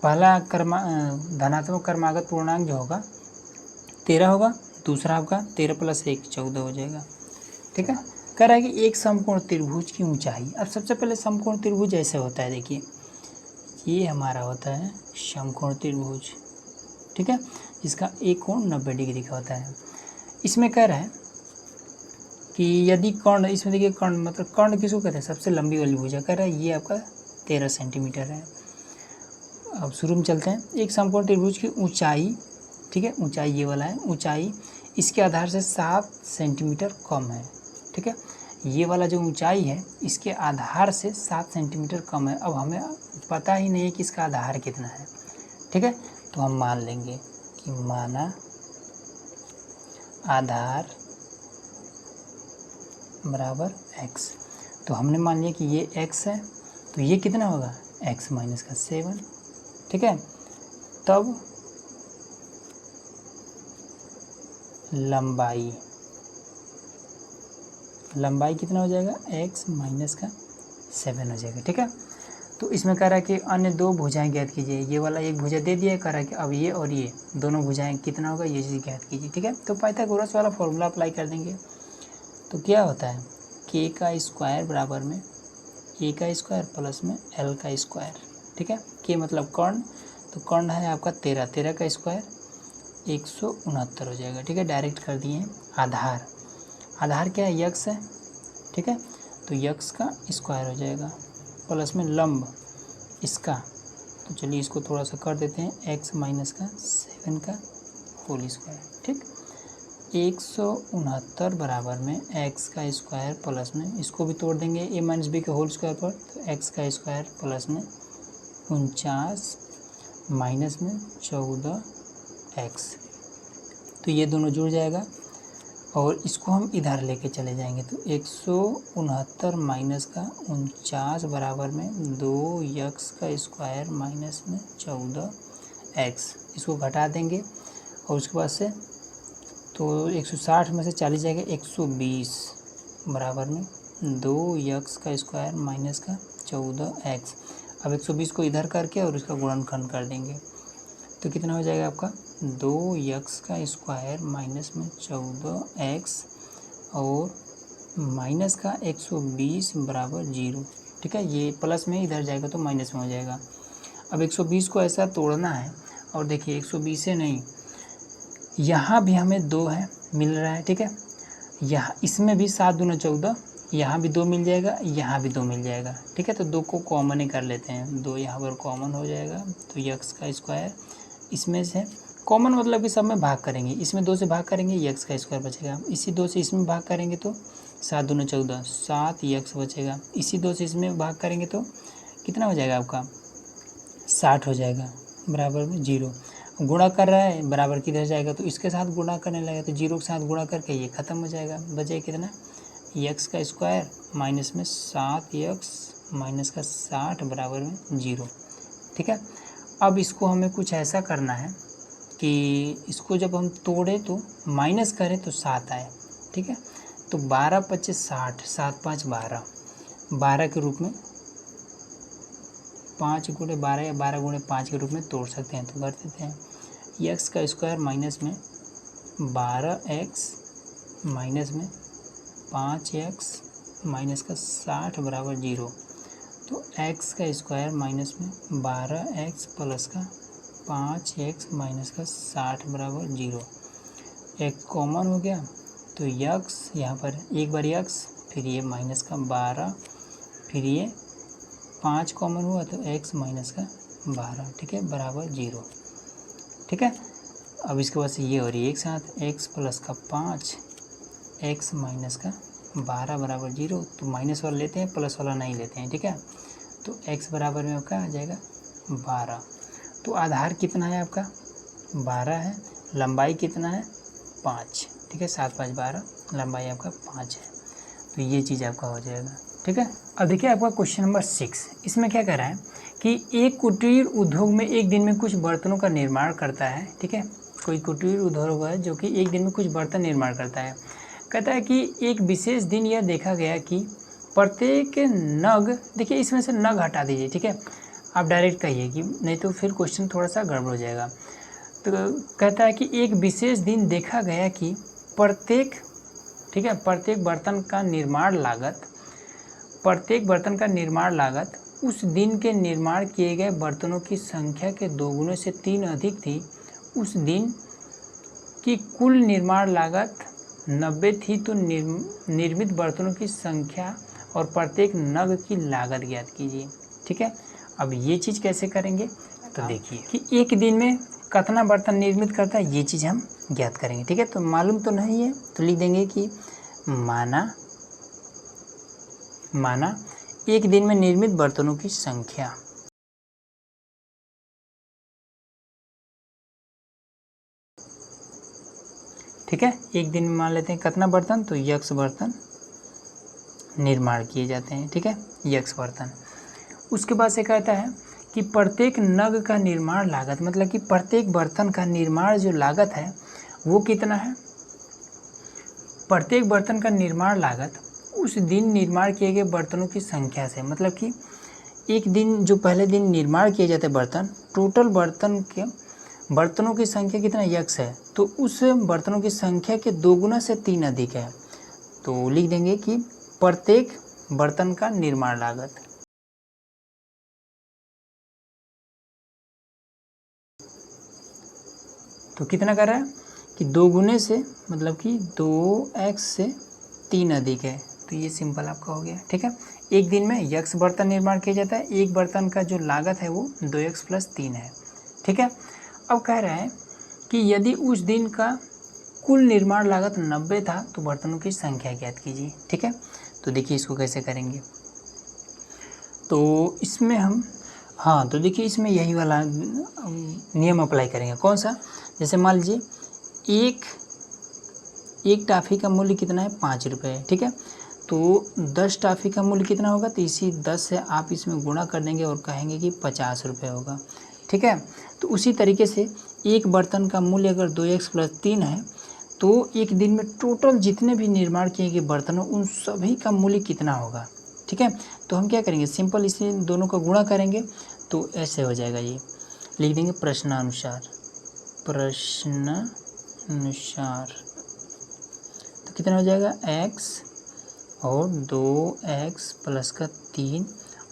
पहला धनात्मक क्रमागत पूर्णांक जो होगा 13 होगा, दूसरा आपका 13 + 1 14 हो जाएगा, ठीक है। कह रहा है कि एक समकोण त्रिभुज की ऊंचाई, अब सबसे पहले समकोण त्रिभुज ऐसे होता है, देखिए ये हमारा होता है समकोण त्रिभुज, ठीक है, इसका एक कोण 90 डिग्री का होता है। इसमें कह रहा है कि यदि कर्ण, इसमें देखिए कर्ण मतलब कर्ण किसको कहते हैं, सबसे लंबी वाली भुजा, कह रहा है ये आपका 13 सेंटीमीटर है। अब शुरू में चलते हैं, एक समकोण त्रिभुज की ऊंचाई, ठीक है, ऊंचाई ये वाला है, ऊंचाई इसके आधार से 7 सेंटीमीटर कम है, ठीक है। ये वाला जो ऊंचाई है इसके आधार से 7 सेंटीमीटर कम है। अब हमें पता ही नहीं है कि इसका आधार कितना है, ठीक है, तो हम मान लेंगे कि माना आधार बराबर x। तो हमने मान लिया कि ये x है, तो ये कितना होगा x माइनस का 7, ठीक है। तब लंबाई कितना हो जाएगा, x माइनस का 7 हो जाएगा, ठीक है। तो इसमें कह रहा है कि अन्य 2 भुजाएं ज्ञात कीजिए, ये वाला एक भुजा दे दिया है, कह रहा है कि अब ये और ये दोनों भुजाएं कितना होगा ये चीज़ ज्ञात कीजिए, ठीक है। तो पाइथागोरस वाला फॉर्मूला अप्लाई कर देंगे, तो क्या होता है k का स्क्वायर बराबर में a का स्क्वायर प्लस में l का स्क्वायर, ठीक है। k मतलब कर्ण, तो कर्ण है आपका 13, 13 का स्क्वायर 169 हो जाएगा। ठीक है, डायरेक्ट कर दिए हैं। आधार, आधार क्या है, यक्स है। ठीक है, तो यक्स का स्क्वायर हो जाएगा प्लस में लंब इसका, तो चलिए इसको थोड़ा सा कर देते हैं, x माइनस का 7 का होल स्क्वायर। ठीक, 169 बराबर में x का स्क्वायर प्लस में, इसको भी तोड़ देंगे a माइनस बी के होल स्क्वायर पर, तो x का स्क्वायर प्लस में 49 माइनस में 14x, तो ये दोनों जुड़ जाएगा और इसको हम इधर लेके चले जाएंगे, तो 169 माइनस का 49 बराबर में 2x का स्क्वायर माइनस में 14x, इसको घटा देंगे और उसके बाद से तो 160 में से 40 जाएगा 120 बराबर में 2x का स्क्वायर माइनस का 14x। अब 120 को इधर करके और इसका गुणनखंड कर देंगे, तो कितना हो जाएगा आपका 2x का स्क्वायर माइनस में 14x और माइनस का 120 बराबर 0। ठीक है, ये प्लस में इधर जाएगा तो माइनस में हो जाएगा। अब 120 को ऐसा तोड़ना है और देखिए 120 से नहीं, यहाँ भी हमें 2 है मिल रहा है। ठीक है, यहाँ इसमें भी 7 दूना 14, यहाँ भी 2 मिल जाएगा, यहाँ भी 2 मिल जाएगा। ठीक है, तो 2 को कॉमन ही कर लेते हैं, 2 यहाँ पर कॉमन हो जाएगा, तो x का स्क्वायर इसमें से कॉमन मतलब कि सब में भाग करेंगे, इसमें 2 से भाग करेंगे x का स्क्वायर बचेगा, इसी 2 से इसमें भाग करेंगे तो 7 दूना 14, 7x बचेगा, इसी 2 से इसमें भाग करेंगे तो कितना हो जाएगा आपका 60 हो जाएगा बराबर में 0। गुणा कर रहा है बराबर किधर जाएगा, तो इसके साथ गुणा करने लगेगा, तो 0 के साथ गुणा करके ये ख़त्म हो जाएगा, बचेगा कितना x का स्क्वायर माइनस में 7x माइनस का 60 बराबर में 0। ठीक है, अब इसको हमें कुछ ऐसा करना है कि इसको जब हम तोड़े तो माइनस करें तो 7 आए। ठीक है, तो 12 25 60, 7 5 12, 12 के रूप में 5 गुणे 12 या 12 गुणे 5 के रूप में तोड़ सकते हैं, तो कर देते हैं x का स्क्वायर माइनस में 12x माइनस में 5x माइनस का 60 बराबर 0, तो x का स्क्वायर माइनस में 12x प्लस का 5x माइनस का 60 बराबर 0, एक कॉमन हो गया, तो x यहाँ पर एक बार x, फिर ये माइनस का 12, फिर ये 5 कॉमन हुआ तो x माइनस का 12। ठीक है, बराबर 0। ठीक है, अब इसके बाद से ये और ये एक साथ x प्लस का 5 x माइनस का 12 बराबर 0, तो माइनस वाला लेते हैं, प्लस वाला नहीं लेते हैं। ठीक है, तो x बराबर में आपका आ जाएगा 12। तो आधार कितना है आपका 12 है, लंबाई कितना है 5। ठीक है, 7 5 12, लंबाई आपका 5 है, तो ये चीज़ आपका हो जाएगा। ठीक है, अब देखिए आपका क्वेश्चन नंबर 6, इसमें क्या कह रहा है कि एक कुटीर उद्योग में एक दिन में कुछ बर्तनों का निर्माण करता है। ठीक है, कोई कुटीर उद्योग है जो कि एक दिन में कुछ बर्तन निर्माण करता है। कहता है कि एक विशेष दिन यह देखा गया कि प्रत्येक नग, देखिए इसमें से नग हटा दीजिए। ठीक है, आप डायरेक्ट कहिए कि नहीं तो फिर क्वेश्चन थोड़ा सा गड़बड़ हो जाएगा। तो कहता है कि एक विशेष दिन देखा गया कि प्रत्येक, ठीक है, प्रत्येक बर्तन का निर्माण लागत उस दिन के निर्माण किए गए बर्तनों की संख्या के 2 गुने से 3 अधिक थी। उस दिन की कुल निर्माण लागत 90 थी, तो निर्मित बर्तनों की संख्या और प्रत्येक नग की लागत ज्ञात कीजिए। ठीक है, अब ये चीज़ कैसे करेंगे, तो देखिए कि एक दिन में कितना बर्तन निर्मित करता है, ये चीज़ हम ज्ञात करेंगे। ठीक है, तो मालूम तो नहीं है, तो लिख देंगे कि माना एक दिन में निर्मित बर्तनों की संख्या। ठीक है, एक दिन में मान लेते हैं कितना बर्तन, तो x बर्तन निर्माण किए जाते हैं। ठीक है, x बर्तन। उसके बाद से कहता है कि प्रत्येक नग का निर्माण लागत, मतलब कि प्रत्येक बर्तन का निर्माण जो लागत है वो कितना है, प्रत्येक बर्तन का निर्माण लागत उस दिन निर्माण किए गए बर्तनों की संख्या से, मतलब कि एक दिन जो पहले दिन निर्माण किए जाते बर्तन, टोटल बर्तनों की संख्या कितना x है, तो उस बर्तनों की संख्या के 2 गुना से 3 अधिक है, तो लिख देंगे कि प्रत्येक बर्तन का निर्माण लागत। तो कितना कर रहा है कि 2 गुने से मतलब कि 2x से 3 अधिक है, तो ये सिंपल आपका हो गया। ठीक है, एक दिन में यक्स बर्तन निर्माण किया जाता है, एक बर्तन का जो लागत है वो 2x + 3 है। ठीक है, अब कह रहा है कि यदि उस दिन का कुल निर्माण लागत 90 था तो बर्तनों की संख्या ज्ञात कीजिए। ठीक है, तो देखिए इसको कैसे करेंगे। तो इसमें हम तो देखिए इसमें यही वाला नियम अप्लाई करेंगे। कौन सा? जैसे मान लीजिए एक टॉफ़ी का मूल्य कितना है, 5 रुपये। ठीक है, तो 10 टॉफ़ी का मूल्य कितना होगा, तो इसी 10 से आप इसमें गुणा कर देंगे और कहेंगे कि 50 रुपये होगा। ठीक है, तो उसी तरीके से एक बर्तन का मूल्य अगर 2x + 3 है तो एक दिन में टोटल जितने भी निर्माण किए गए बर्तन हो उन सभी का मूल्य कितना होगा। ठीक है, तो हम क्या करेंगे, सिंपल इसे दोनों का गुणा करेंगे तो ऐसे हो जाएगा। ये लिख देंगे प्रश्नानुसार, तो कितना हो जाएगा, x और 2x + 3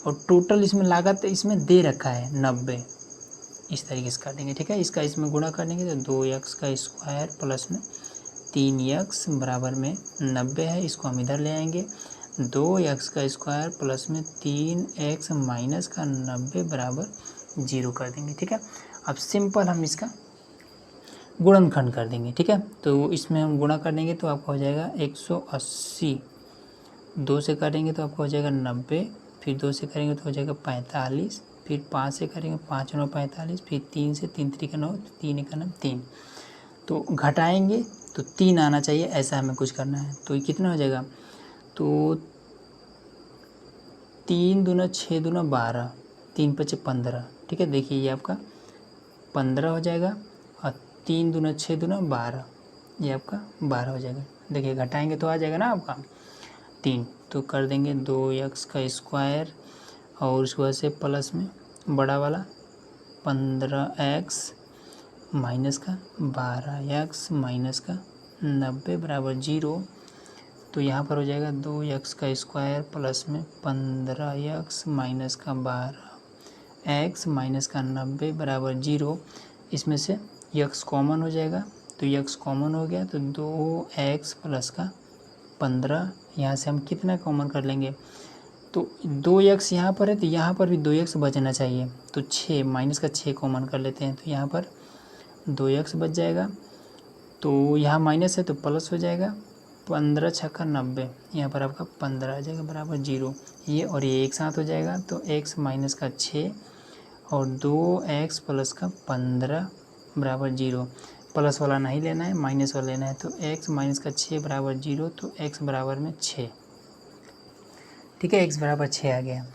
और टोटल इसमें लागत इसमें दे रखा है 90, इस तरीके से कर देंगे। ठीक है, इसका इसमें गुणा कर देंगे तो 2x² + 3x बराबर में 90 है, इसको हम इधर ले आएंगे। 2x² + 3x - का 90 बराबर 0 कर देंगे। ठीक है, अब सिंपल हम इसका गुणनखंड कर देंगे। ठीक है, तो इसमें हम गुणा कर देंगे तो आपका हो जाएगा 180, 2 से करेंगे तो आपका हो जाएगा 90, फिर 2 से करेंगे तो हो जाएगा 45, फिर 5 से करेंगे 5 × 9 45, फिर 3 से 3 × 3 = 9, 3 × 9 3, तो घटाएंगे तो 3 आना चाहिए, ऐसा हमें कुछ करना है। तो ये कितना हो जाएगा, तो 3 दूना 6 दूना 12, 3 × 5 = 15। ठीक है, देखिए ये आपका 15 हो जाएगा और 3 दूना 6 दूना 12, ये आपका 12 हो जाएगा। देखिए घटाएंगे तो आ जाएगा ना आपका 3, तो कर देंगे 2x² और उसके बाद से प्लस में बड़ा वाला 15x - का 12x - का 90 बराबर 0। तो यहाँ पर हो जाएगा 2x² प्लस में 15x - का 12x - का 90 बराबर 0। इसमें से x कॉमन हो जाएगा, तो x कॉमन हो गया तो 2x + का 15, यहाँ से हम कितना कॉमन कर लेंगे, तो 2x यहाँ पर है तो यहाँ पर भी 2x बचना चाहिए, तो 6 - का 6 कॉमन कर लेते हैं, तो यहाँ पर 2x बच जाएगा। तो यहाँ माइनस है तो प्लस हो जाएगा, 15 × 6 = 90, यहाँ पर आपका 15 आ जाएगा बराबर 0। ये और ये एक साथ हो जाएगा तो x - का 6 और 2x + का 15 बराबर 0। प्लस वाला नहीं लेना है, माइनस वाला लेना है, तो x - का 6 बराबर 0, तो x बराबर में 6। ठीक है, x बराबर 6 आ गया।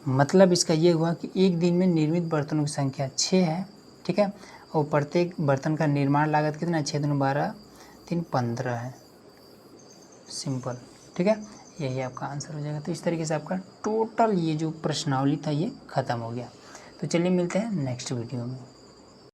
मतलब इसका ये हुआ कि एक दिन में निर्मित बर्तनों की संख्या 6 है। ठीक है, और प्रत्येक बर्तन का निर्माण लागत कितना है, 6 दूनी 12, 3 15 है। सिंपल। ठीक है, यही आपका आंसर हो जाएगा। तो इस तरीके से आपका टोटल ये जो प्रश्नावली था ये ख़त्म हो गया। तो चलिए मिलते हैं नेक्स्ट वीडियो में।